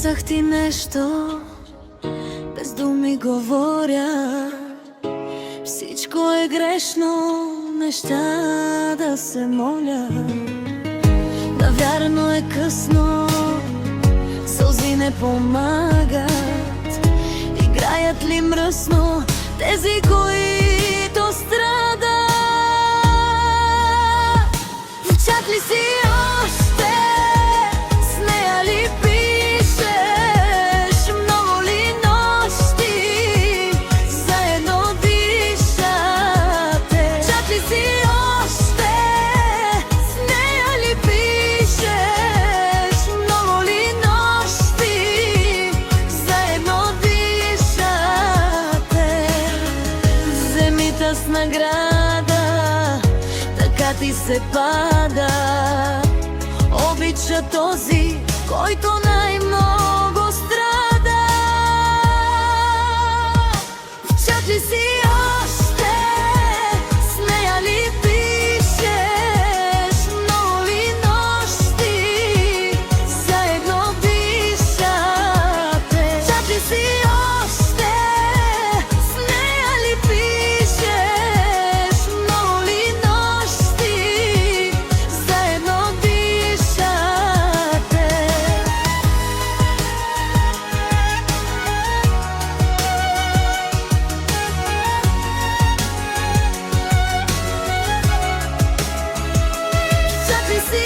Написах ти нещо, без думи говоря. Всичко е грешно, неща да се моля. Навярно е късно, сълзи не помагат. Играят ли мръсно тези, които страдат? В чат ли си още? С нея ли пишеш? Много ли нощи заедно дишате? В чат ли си още? С нея ли пишеш? Много ли нощи заедно дишате? Вземи с награда, така ти се пада. Обича този, който най-много страда. В чат ли си още? С нея ли пишеш? Много ли нощи заедно дишате? В чат ли си още? С нея ли пишеш? Много ли нощи заедно дишате? В чат ли си